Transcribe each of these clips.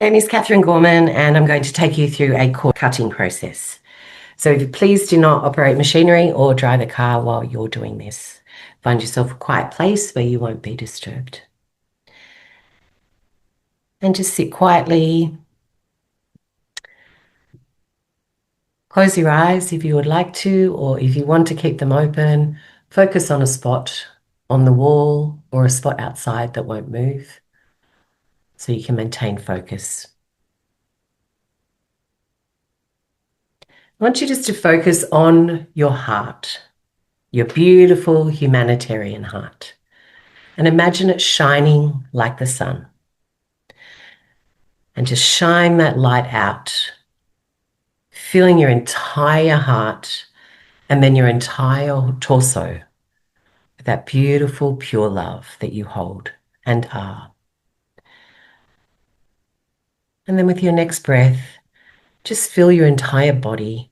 My name is Catherine Gorman, and I'm going to take you through a cord cutting process. So please do not operate machinery or drive a car while you're doing this. Find yourself a quiet place where you won't be disturbed. And just sit quietly. Close your eyes if you would like to, or if you want to keep them open, focus on a spot on the wall or a spot outside that won't move so you can maintain focus. I want you just to focus on your heart, your beautiful humanitarian heart, and imagine it shining like the sun. And just shine that light out, filling your entire heart and then your entire torso with that beautiful, pure love that you hold and are. And then with your next breath, just fill your entire body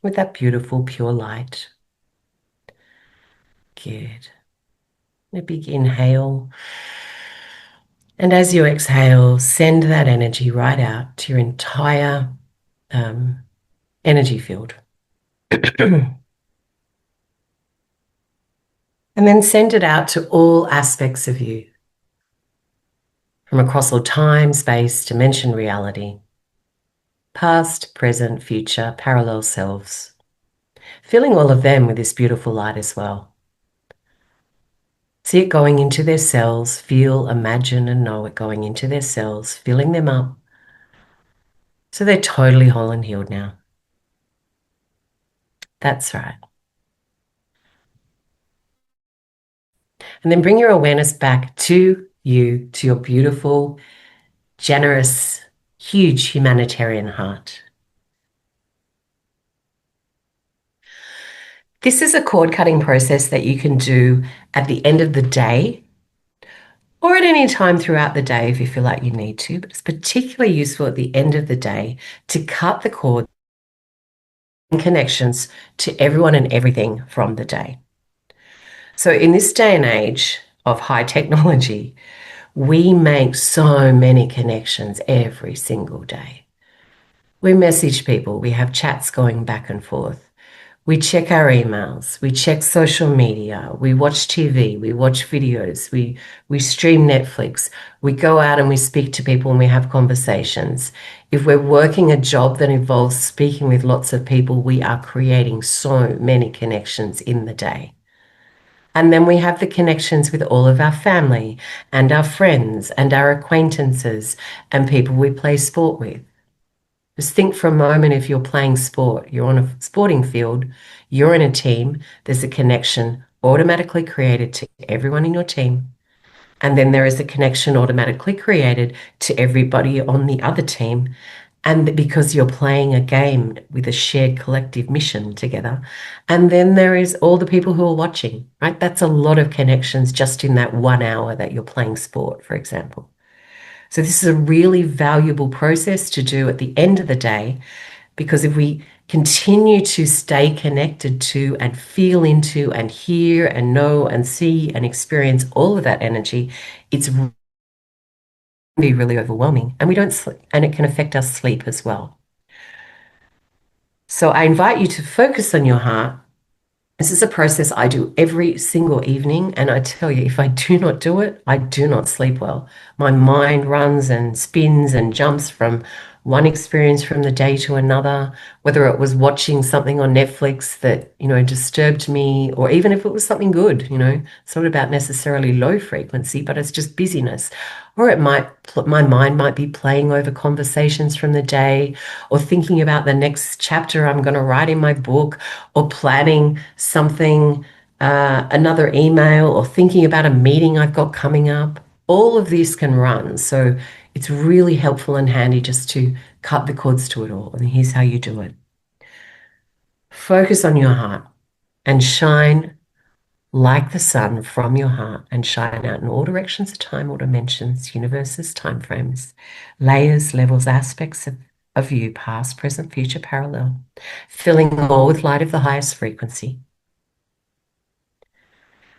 with that beautiful, pure light. Good. A big inhale. And as you exhale, send that energy right out to your entire energy field. And then send it out to all aspects of you, from across all time, space, dimension, reality, past, present, future, parallel selves, filling all of them with this beautiful light as well. See it going into their cells, feel, imagine, and know it going into their cells, filling them up, so they're totally whole and healed now. That's right. And then bring your awareness back to you, to your beautiful, generous, huge humanitarian heart. This is a cord cutting process that you can do at the end of the day or at any time throughout the day if you feel like you need to, but it's particularly useful at the end of the day to cut the cord and connections to everyone and everything from the day. So in this day and age of high technology, we make so many connections every single day. We message people, we have chats going back and forth. We check our emails, we check social media, we watch TV, we watch videos, we stream Netflix, we go out and we speak to people and we have conversations. If we're working a job that involves speaking with lots of people, we are creating so many connections in the day. And then we have the connections with all of our family and our friends and our acquaintances and people we play sport with. Just think for a moment, if you're playing sport, you're on a sporting field, you're in a team, there's a connection automatically created to everyone in your team. And then there is a connection automatically created to everybody on the other team. And because you're playing a game with a shared collective mission together. And then there is all the people who are watching, right? That's a lot of connections just in that 1 hour that you're playing sport, for example. So this is a really valuable process to do at the end of the day, because if we continue to stay connected to and feel into and hear and know and see and experience all of that energy, it's be really overwhelming, and we don't sleep, and it can affect our sleep as well. So I invite you to focus on your heart. This is a process I do every single evening, and I tell you, if I do not do it, I do not sleep well. My mind runs and spins and jumps from one experience from the day to another, whether it was watching something on Netflix that, disturbed me, or even if it was something good, it's not about necessarily low frequency, but it's just busyness. Or my mind might be playing over conversations from the day, or thinking about the next chapter I'm going to write in my book, or planning something, another email, or thinking about a meeting I've got coming up. All of this can run. So it's really helpful and handy just to cut the cords to it all. And here's how you do it. Focus on your heart and shine like the sun from your heart, and shine out in all directions of time, all dimensions, universes, time frames, layers, levels, aspects of you, past, present, future, parallel, filling them all with light of the highest frequency,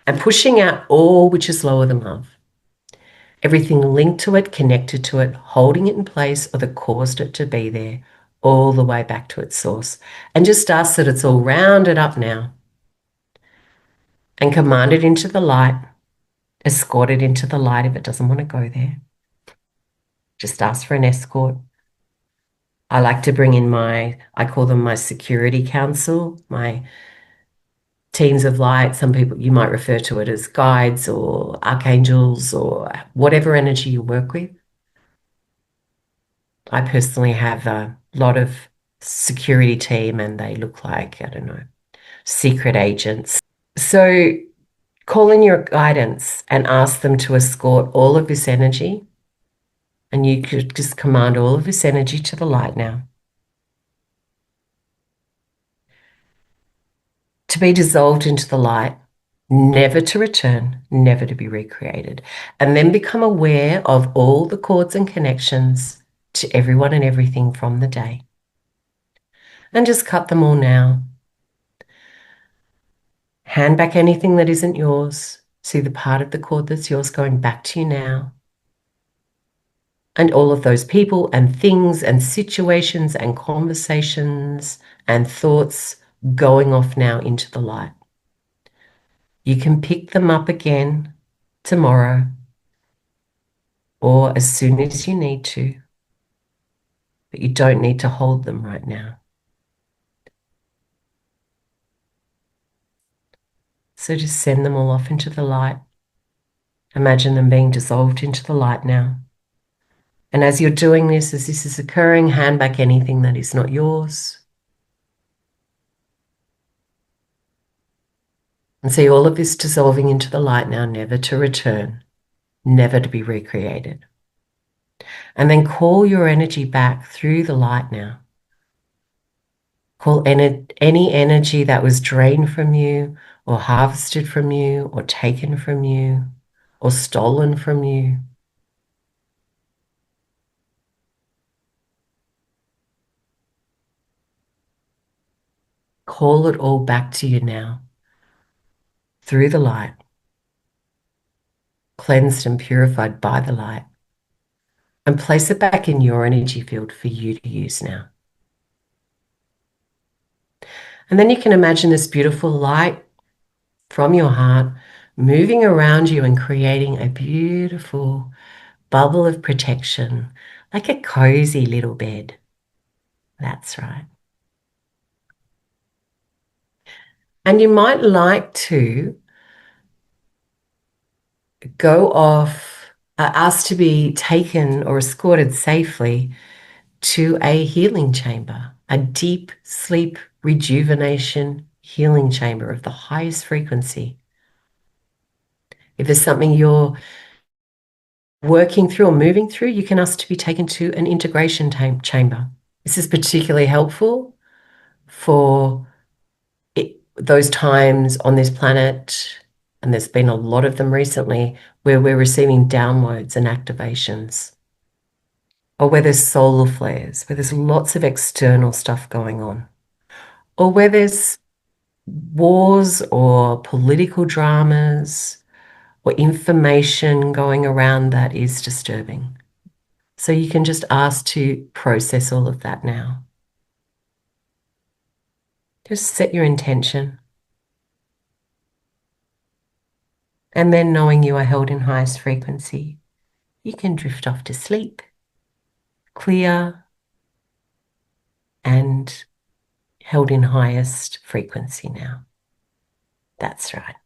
and pushing out all which is lower than love. everything linked to it, connected to it, holding it in place, or that caused it to be there, all the way back to its source. And just ask that it's all rounded up now and command it into the light, escort it into the light if it doesn't want to go there. Just ask for an escort. I like to bring in I call them my security council, my teams of light. Some people, you might refer to it as guides or archangels or whatever energy you work with. I personally have a lot of security team and they look like, I don't know, secret agents. So call in your guidance and ask them to escort all of this energy. And you could just command all of this energy to the light now, to be dissolved into the light, never to return, never to be recreated. And then become aware of all the cords and connections to everyone and everything from the day. And just cut them all now. Hand back anything that isn't yours. See the part of the cord that's yours going back to you now. And all of those people and things and situations and conversations and thoughts going off now into the light. You can pick them up again tomorrow or as soon as you need to, but you don't need to hold them right now. So just send them all off into the light. Imagine them being dissolved into the light now. And as you're doing this, as this is occurring, hand back anything that is not yours. And see all of this dissolving into the light now, never to return, never to be recreated. And then call your energy back through the light now. Call any energy that was drained from you or harvested from you or taken from you or stolen from you. Call it all back to you now through the light, cleansed and purified by the light, and place it back in your energy field for you to use now. And then you can imagine this beautiful light from your heart moving around you and creating a beautiful bubble of protection, like a cozy little bed. That's right. And you might like to go off, ask to be taken or escorted safely to a healing chamber, a deep sleep rejuvenation healing chamber of the highest frequency. If there's something you're working through or moving through, you can ask to be taken to an integration chamber. This is particularly helpful for those times on this planet, and there's been a lot of them recently, where we're receiving downloads and activations, or where there's solar flares, where there's lots of external stuff going on, or where there's wars or political dramas or information going around that is disturbing. So you can just ask to process all of that now. Just set your intention. And then knowing you are held in highest frequency, you can drift off to sleep, clear and held in highest frequency now. That's right.